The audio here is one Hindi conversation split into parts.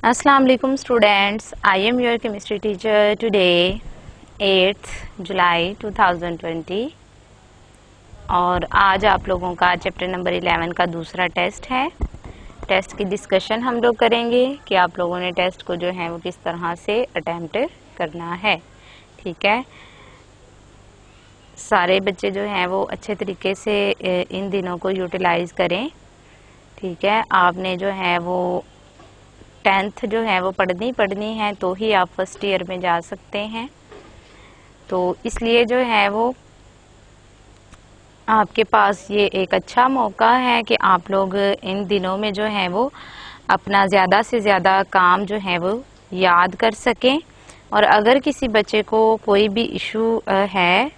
अस्सलाम वालेकुम students, I am your chemistry teacher today 8 जुलाई 2020 और आज आप लोगों का चैप्टर नंबर 11 का दूसरा टेस्ट है। टेस्ट की डिस्कशन हम लोग करेंगे कि आप लोगों ने टेस्ट को जो है वो किस तरह से अटेम्प्ट करना है। ठीक है, सारे बच्चे जो हैं वो अच्छे तरीके से इन दिनों को यूटिलाइज करें। ठीक है, आपने जो है वो 10th जो है वो पढ़नी है तो ही आप फर्स्ट ईयर में जा सकते हैं। तो इसलिए जो है वो आपके पास ये एक अच्छा मौका है कि आप लोग इन दिनों में जो है वो अपना ज़्यादा से ज़्यादा काम जो है वो याद कर सकें। और अगर किसी बच्चे को कोई भी इशू है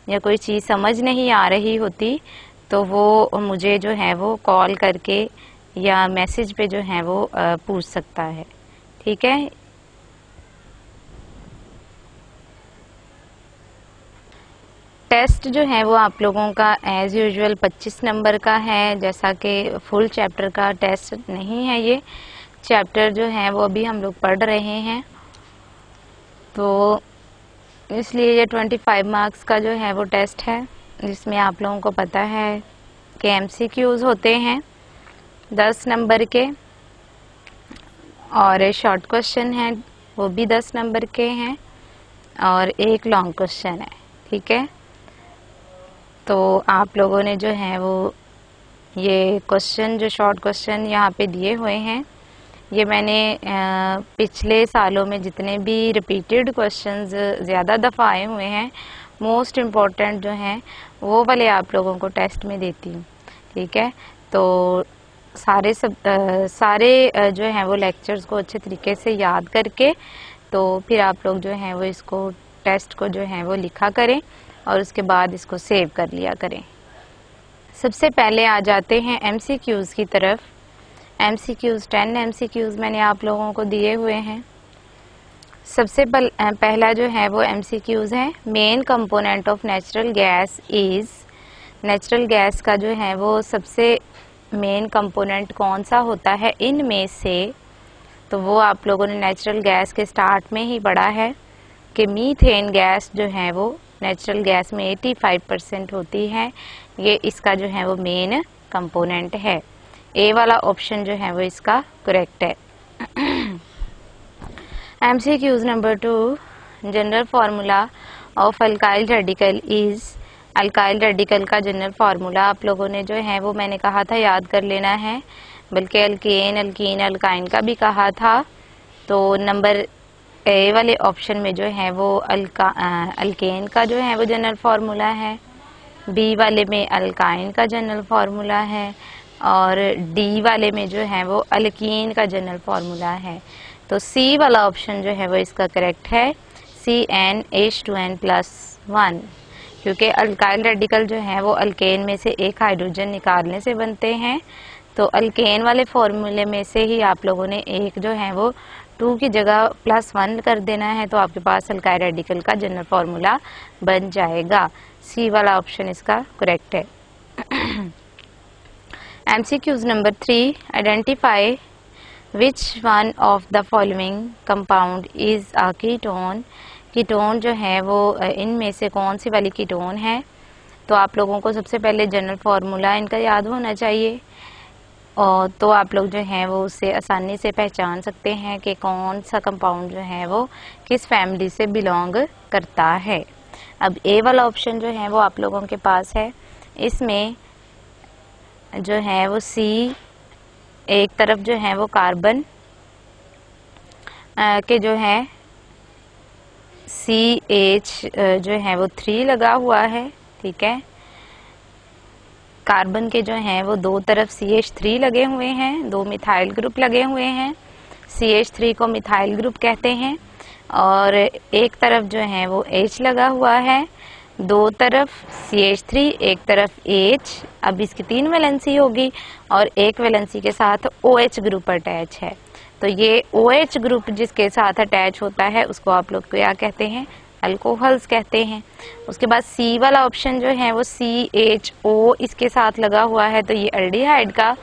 या कोई चीज़ समझ नहीं आ रही होती तो वो मुझे जो है वो कॉल करके या मैसेज पे जो है वो पूछ सकता है। ठीक है, टेस्ट जो है वो आप लोगों का एज यूजुअल 25 नंबर का है। जैसा कि फुल चैप्टर का टेस्ट नहीं है, ये चैप्टर जो है वो अभी हम लोग पढ़ रहे हैं तो इसलिए ये 25 मार्क्स का जो है वो टेस्ट है, जिसमें आप लोगों को पता है कि MCQs होते हैं 10 नंबर के और शॉर्ट क्वेश्चन है वो भी 10 नंबर के हैं और एक लॉन्ग क्वेश्चन है। ठीक है, तो आप लोगों ने जो है वो ये क्वेश्चन जो शॉर्ट क्वेश्चन यहाँ पे दिए हुए हैं, ये मैंने पिछले सालों में जितने भी रिपीटेड क्वेश्चंस ज़्यादा दफ़ा आए हुए हैं, मोस्ट इम्पॉर्टेंट जो हैं वो वाले आप लोगों को टेस्ट में देती हूँ। ठीक है, तो सारे जो हैं वो लेक्चर्स को अच्छे तरीके से याद करके तो फिर आप लोग जो हैं वो इसको टेस्ट को जो है वो लिखा करें और उसके बाद इसको सेव कर लिया करें। सबसे पहले आ जाते हैं MCQs की तरफ। MCQs 10 MCQs मैंने आप लोगों को दिए हुए हैं। सबसे पहला जो है वो MCQs है, main component of natural gas is. Natural gas का जो है वो सबसे मेन कंपोनेंट कौन सा होता है इनमें से, तो वो आप लोगों ने नेचुरल गैस के स्टार्ट में ही पढ़ा है कि मीथेन गैस जो है वो नेचुरल गैस में 85% होती है। ये इसका जो है वो मेन कंपोनेंट है। ए वाला ऑप्शन जो है वो इसका करेक्ट है। MCQs number 2, general formula of alkyl radical is. Alkyl radical का जनरल फार्मूला आप लोगों ने जो है वो मैंने कहा था याद कर लेना है, बल्कि अल्केन अल्कीन अल्काइन का भी कहा था। तो नंबर ए वाले ऑप्शन में जो है वो अल्केन का जो है वो जनरल फार्मूला है, बी वाले में अल्काइन का जनरल फार्मूला है और डी वाले में जो है वो अल्कीन का जनरल फार्मूला है। तो सी वाला ऑप्शन जो है वो इसका करेक्ट है, CnH2n+1, क्योंकि अल्काइल रेडिकल जो है वो अल्केन में से एक हाइड्रोजन निकालने से बनते हैं। तो अल्केन वाले फॉर्मूले में से ही आप लोगों ने एक जो है वो 2 की जगह +1 कर देना है, तो आपके पास अल्काइल रेडिकल का जनरल फार्मूला बन जाएगा। सी वाला ऑप्शन इसका करेक्ट है। MCQs number 3, identify which one of the following compound is a ketone. Ketone जो है वो इनमें से कौन सी वाली कीटोन है, तो आप लोगों को सबसे पहले जनरल फार्मूला इनका याद होना चाहिए और तो आप लोग जो हैं वो उससे आसानी से पहचान सकते हैं कि कौन सा कंपाउंड जो है वो किस फैमिली से बिलोंग करता है। अब ए वाला ऑप्शन जो है वो आप लोगों के पास है, इसमें जो है वो सी एक तरफ जो है वो कार्बन के जो है CH जो है वो 3 लगा हुआ है। ठीक है, कार्बन के जो हैं वो दो तरफ CH3 लगे हुए हैं, 2 मिथाइल ग्रुप लगे हुए हैं, CH3 को मिथाइल ग्रुप कहते हैं और एक तरफ जो है वो H लगा हुआ है, दो तरफ CH3 एक तरफ H। अब इसकी 3 वैलेंसी होगी और एक वैलेंसी के साथ OH ग्रुप अटैच है। तो ये OH ग्रुप जिसके साथ अटैच होता है उसको आप लोग क्या कहते हैं, अल्कोहल्स कहते हैं। उसके बाद सी वाला ऑप्शन जो है वो CHO इसके साथ लगा हुआ है, तो ये एल्डिहाइड का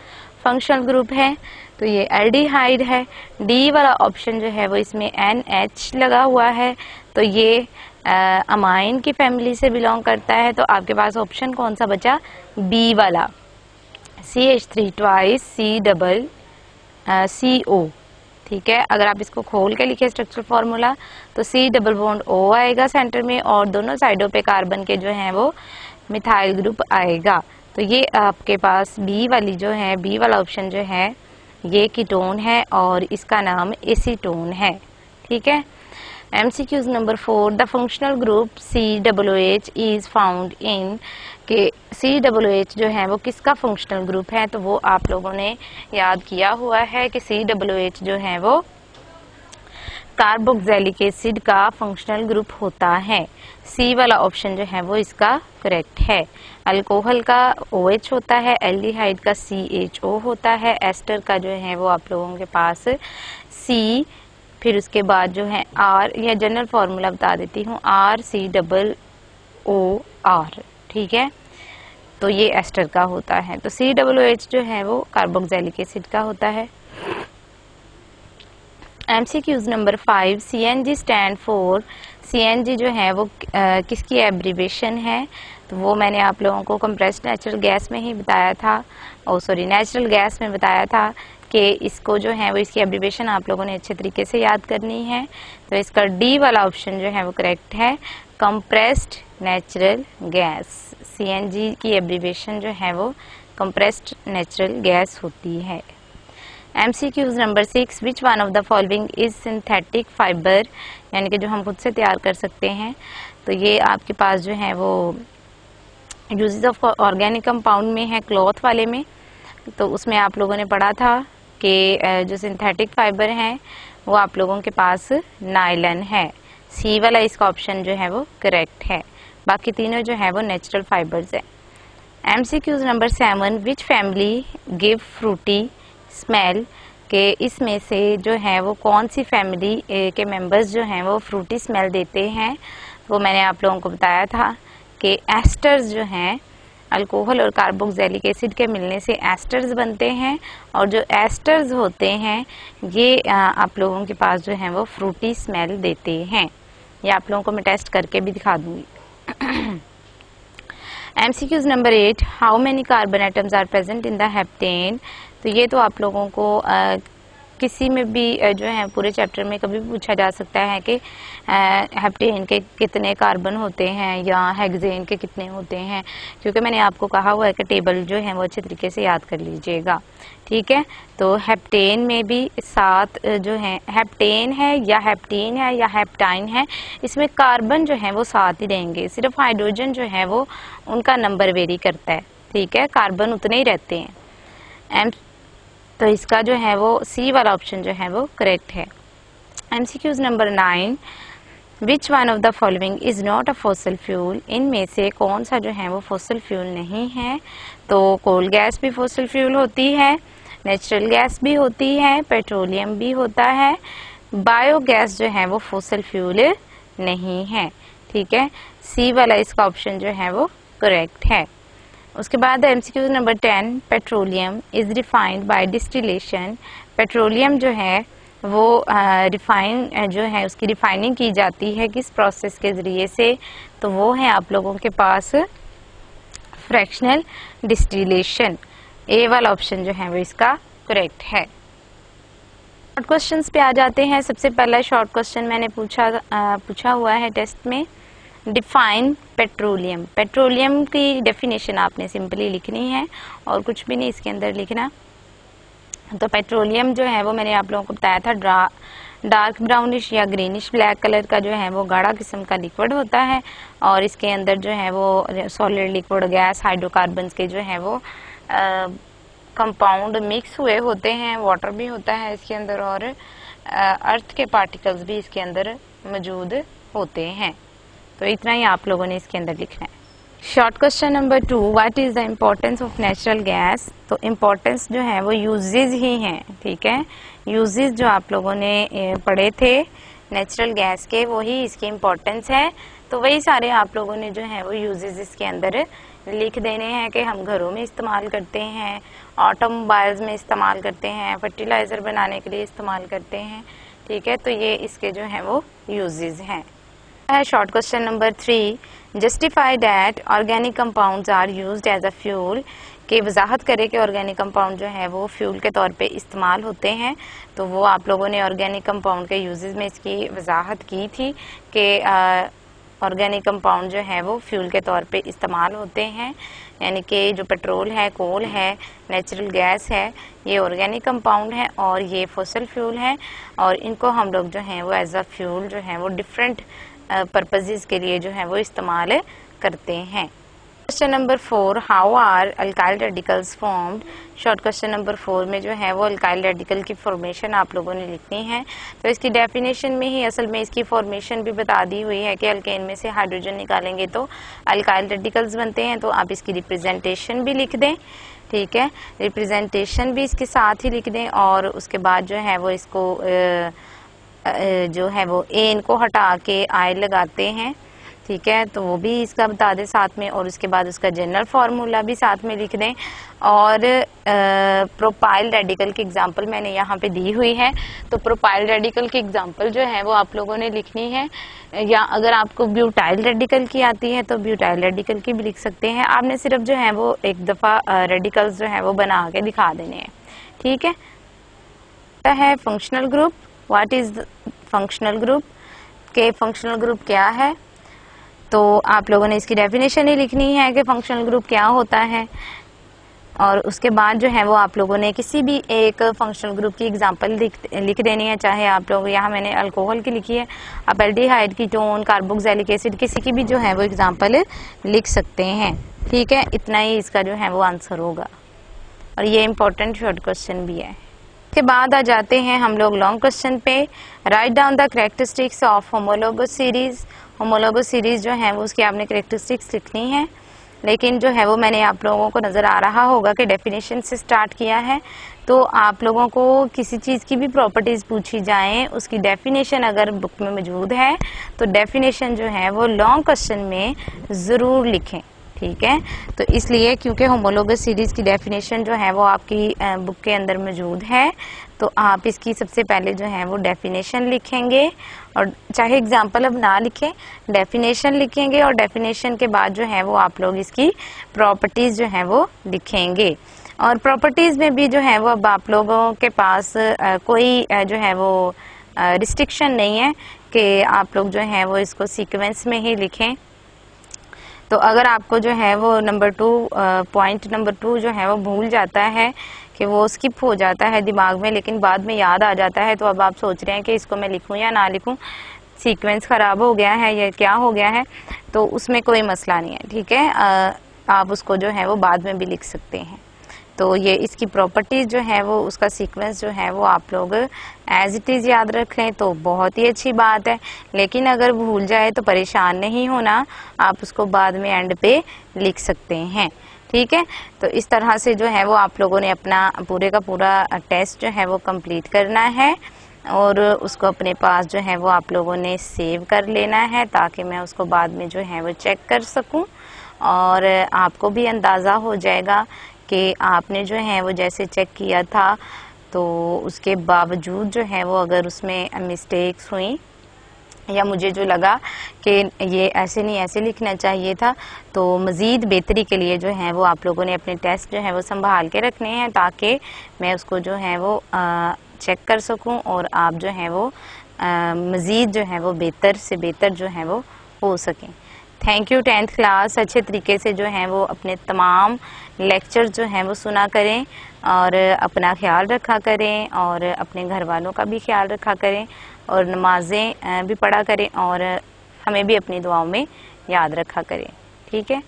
फंक्शनल ग्रुप है। तो ये एल्डिहाइड है। डी वाला ऑप्शन जो है वो इसमें NH लगा हुआ है, तो ये अमाइन की फैमिली से बिलोंग करता है। तो आपके पास ऑप्शन कौन सा बचा? बी वाला, CH3 ट्वाइस CO। ठीक है, अगर आप इसको खोल के लिखे स्ट्रक्चरल फॉर्मूला तो C डबल बॉन्ड O आएगा सेंटर में, और दोनों साइडों पे कार्बन के जो है वो मिथाइल ग्रुप आएगा। तो ये आपके पास बी वाली जो है, बी वाला ऑप्शन जो है ये कीटोन है और इसका नाम एसीटोन है। ठीक है। MCQs number 4, the functional group COOH is found in, के COOH जो है वो किसका फंक्शनल ग्रुप है? तो वो आप लोगों ने याद किया हुआ है कि COOH जो है वो कार्बोक्सिलिक एसिड का फंक्शनल ग्रुप होता है। सी वाला ऑप्शन जो है वो इसका करेक्ट है। अल्कोहल का OH होता है, एल्डिहाइड का CHO होता है, एस्टर का जो है वो आप लोगों के पास C, फिर उसके बाद जो है R, या जनरल फॉर्मूला बता देती हूँ, RCOOR। ठीक है, तो ये एस्टर का होता है। तो COOH जो है वो कार्बोक्सिलिक एसिड का होता है। MCQs number 5, CNG stand for, CNG जो है वो किसकी एब्रीवेशन है? तो वो मैंने आप लोगों को कंप्रेस्ड नेचुरल गैस में ही बताया था, नेचुरल गैस में बताया था कि इसको जो है वो इसकी एब्रीवेशन आप लोगों ने अच्छे तरीके से याद करनी है। तो इसका डी वाला ऑप्शन जो है वो करेक्ट है, कंप्रेस्ड नेचुरल गैस। CNG की एब्रीवेशन जो है वो कंप्रेस्ड नेचुरल गैस होती है। MCQs number 6, which one of the following is synthetic fibre, यानी कि जो हम खुद से तैयार कर सकते हैं। तो ये आपके पास जो है वो यूजेस ऑफ ऑर्गेनिक कंपाउंड में है, क्लॉथ वाले में। तो उसमें आप लोगों ने पढ़ा था कि जो सिंथेटिक फाइबर हैं वो आप लोगों के पास नायलन है। सी वाला इसका ऑप्शन जो है वो करेक्ट है, बाकी तीनों जो है वो नेचुरल फाइबर्स है। MCQs नंबर 7, विच फैमिली गिव फ्रूटी स्मेल, के इसमें से जो है वो कौन सी फैमिली के मेंबर्स जो हैं वो फ्रूटी स्मेल देते हैं? वो मैंने आप लोगों को बताया था कि एस्टर्स जो हैं, अल्कोहल और कार्बोक्सिलिक एसिड के मिलने से एस्टर्स बनते हैं, और जो एस्टर्स होते हैं ये आप लोगों के पास जो है वो फ्रूटी स्मेल देते हैं। ये आप लोगों को मैं टेस्ट करके भी दिखा दूंगी। MCQs number 8, how many carbon atoms are present in the heptane. तो ये तो आप लोगों को किसी में भी जो है पूरे चैप्टर में कभी भी पूछा जा सकता है कि हेप्टेन के कितने कार्बन होते हैं या हेक्सेन के कितने होते हैं, क्योंकि मैंने आपको कहा हुआ है कि टेबल जो है वो अच्छे तरीके से याद कर लीजिएगा। ठीक है, तो हेप्टेन में भी 7 जो है, हेप्टेन है या हेप्टीन है या हेप्टाइन है, इसमें कार्बन जो है वो 7 ही रहेंगे, सिर्फ हाइड्रोजन जो है वो उनका नंबर वेरी करता है। ठीक है, कार्बन उतने ही रहते हैं। तो इसका जो है वो सी वाला ऑप्शन जो है वो करेक्ट है। MCQs number 9, which one of the following is not a fossil fuel, इनमें से कौन सा जो है वो फॉसिल फ्यूल नहीं है? तो कोल गैस भी फॉसिल फ्यूल होती है, नेचुरल गैस भी होती है, पेट्रोलियम भी होता है, बायोगैस जो है वो फॉसिल फ्यूल नहीं है। ठीक है, सी वाला इसका ऑप्शन जो है वो करेक्ट है। उसके बाद MCQ number 10, petroleum is refined by distillation. Petroleum जो है वो रिफाइन जो है उसकी रिफाइनिंग की जाती है किस प्रोसेस के जरिए से? तो वो है आप लोगों के पास फ्रैक्शनल डिस्टिलेशन। ए वाला ऑप्शन जो है वो इसका करेक्ट है। शॉर्ट क्वेश्चंस पे आ जाते हैं। सबसे पहला शॉर्ट क्वेश्चन मैंने पूछा हुआ है टेस्ट में, डिफाइन पेट्रोलियम। पेट्रोलियम की डेफिनेशन आपने सिंपली लिखनी है और कुछ भी नहीं इसके अंदर लिखना। तो पेट्रोलियम जो है वो मैंने आप लोगों को बताया था डार्क ब्राउनिश या ग्रीनिश ब्लैक कलर का जो है वो गाढ़ा किस्म का लिक्विड होता है, और इसके अंदर जो है वो सॉलिड, लिक्विड, गैस, हाइड्रोकार्बन्स के जो है वो कंपाउंड मिक्स हुए होते हैं। वाटर भी होता है इसके अंदर और अर्थ के पार्टिकल्स भी इसके अंदर मौजूद होते हैं। तो इतना ही आप लोगों ने इसके अंदर लिखना है। Short question number 2, what is the importance of natural gas. तो इम्पोर्टेंस जो है वो यूजेज ही हैं। ठीक है, यूजेज जो आप लोगों ने पढ़े थे नेचुरल गैस के, वही इसकी इम्पोर्टेंस है। तो वही सारे आप लोगों ने जो है वो यूजेज इसके अंदर लिख देने हैं कि हम घरों में इस्तेमाल करते हैं, ऑटोमोबाइल्स में इस्तेमाल करते हैं, फर्टिलाइज़र बनाने के लिए इस्तेमाल करते हैं। ठीक है, तो ये इसके जो हैं वो यूजेस हैं। Short question number 3, justify that organic compounds are used as a fuel, कि वजाहत करे कि ऑर्गेनिक कंपाउंड जो है वो फ्यूल के तौर पे इस्तेमाल होते हैं। तो वो आप लोगों ने ऑर्गेनिक कंपाउंड के यूजेस में इसकी वजाहत की थी कि ऑर्गेनिक कंपाउंड जो है वो फ्यूल के तौर पे इस्तेमाल होते हैं, यानी कि जो पेट्रोल है, कोल है, नेचुरल गैस है, ये ऑर्गेनिक कंपाउंड है और ये फॉसिल फ्यूल है, और इनको हम लोग जो हैं वो एज अ फ्यूल जो है वो डिफरेंट पर्पसेस के लिए जो है वो इस्तेमाल करते हैं। Question number 4, how are alkyl radicals formed. Short question number 4 में जो है वो अल्काइल रेडिकल की फॉर्मेशन आप लोगों ने लिखनी है। तो इसकी डेफिनेशन में ही असल में इसकी फॉर्मेशन भी बता दी हुई है कि अल्केन में से हाइड्रोजन निकालेंगे तो अल्काइल रेडिकल्स बनते हैं। तो आप इसकी रिप्रेजेंटेशन भी लिख दें। ठीक है, रिप्रेजेंटेशन भी इसके साथ ही लिख दें, और उसके बाद जो है वो इसको जो है वो एन को हटा के आई लगाते हैं। ठीक है, तो वो भी इसका बता दें साथ में, और उसके बाद उसका जनरल फार्मूला भी साथ में लिख दें। और प्रोपाइल रेडिकल की एग्जांपल मैंने यहाँ पे दी हुई है। तो प्रोपाइल रेडिकल की एग्जांपल जो है वो आप लोगों ने लिखनी है, या अगर आपको ब्यूटाइल रेडिकल की आती है तो ब्यूटाइल रेडिकल की भी लिख सकते हैं। आपने सिर्फ जो है वो एक दफ़ा रेडिकल्स जो है वो बना के दिखा देने हैं। ठीक है, functional group. What is functional group, के फंक्शनल ग्रुप क्या है। तो आप लोगों ने इसकी डेफिनेशन ही लिखनी है कि फंक्शनल ग्रुप क्या होता है, और उसके बाद जो है वो आप लोगों ने किसी भी एक फंक्शनल ग्रुप की एग्जांपल लिख देनी है। चाहे आप लोग, यहाँ मैंने अल्कोहल की लिखी है, आप एल्डिहाइड, कीटोन, कार्बोक्सिलिक एसिड, किसी की भी जो है वो एग्जांपल लिख सकते हैं। ठीक है, इतना ही इसका जो है वो आंसर होगा, और ये इम्पोर्टेंट शॉर्ट क्वेश्चन भी है। के बाद आ जाते हैं हम लोग लॉन्ग क्वेश्चन पे। Write down the characteristics of homologous series. Homologous series जो है वो उसकी आपने कैरेक्टरिस्टिक्स लिखनी है, लेकिन जो है वो मैंने आप लोगों को नज़र आ रहा होगा कि डेफिनेशन से स्टार्ट किया है। तो आप लोगों को किसी चीज़ की भी प्रॉपर्टीज़ पूछी जाएं, उसकी डेफिनेशन अगर बुक में मौजूद है तो डेफिनेशन जो है वो लॉन्ग क्वेश्चन में ज़रूर लिखें। ठीक है, तो इसलिए क्योंकि होमोलोगस सीरीज की डेफिनेशन जो है वो आपकी बुक के अंदर मौजूद है, तो आप इसकी सबसे पहले जो है वो डेफिनेशन लिखेंगे, और चाहे एग्जाम्पल अब ना लिखें, डेफिनेशन लिखेंगे, और डेफिनेशन के बाद जो है वो आप लोग इसकी प्रॉपर्टीज जो है वो लिखेंगे। और प्रॉपर्टीज में भी जो है वो अब आप लोगों के पास कोई जो है वो रिस्ट्रिक्शन नहीं है कि आप लोग जो है वो इसको सीक्वेंस में ही लिखें। तो अगर आपको जो है वो पॉइंट नंबर 2 जो है वो भूल जाता है, कि वो स्किप हो जाता है दिमाग में, लेकिन बाद में याद आ जाता है, तो अब आप सोच रहे हैं कि इसको मैं लिखूं या ना लिखूं, सीक्वेंस खराब हो गया है या क्या हो गया है, तो उसमें कोई मसला नहीं है। ठीक है, आप उसको जो है वो बाद में भी लिख सकते हैं। तो ये इसकी प्रॉपर्टीज जो है वो, उसका सीक्वेंस जो है वो आप लोग एज इट इज़ याद रख लें तो बहुत ही अच्छी बात है, लेकिन अगर भूल जाए तो परेशान नहीं होना, आप उसको बाद में एंड पे लिख सकते हैं। ठीक है, तो इस तरह से जो है वो आप लोगों ने अपना पूरे का पूरा टेस्ट जो है वो कंप्लीट करना है, और उसको अपने पास जो है वो आप लोगों ने सेव कर लेना है, ताकि मैं उसको बाद में जो है वो चेक कर सकूं, और आपको भी अंदाज़ा हो जाएगा कि आपने जो है वो जैसे चेक किया था, तो उसके बावजूद जो है वो अगर उसमें मिस्टेक्स हुई, या मुझे जो लगा कि ये ऐसे नहीं ऐसे लिखना चाहिए था, तो मज़ीद बेहतरी के लिए जो है वो आप लोगों ने अपने टेस्ट जो है वो संभाल के रखने हैं, ताकि मैं उसको जो है वो चेक कर सकूं, और आप जो है वो मज़ीद जो है वो बेहतर से बेहतर जो है वो हो सकें। Thank you 10th class. अच्छे तरीके से जो है वो अपने तमाम लेक्चर जो हैं वो सुना करें, और अपना ख्याल रखा करें, और अपने घर वालों का भी ख्याल रखा करें, और नमाजें भी पढ़ा करें, और हमें भी अपनी दुआओं में याद रखा करें। ठीक है।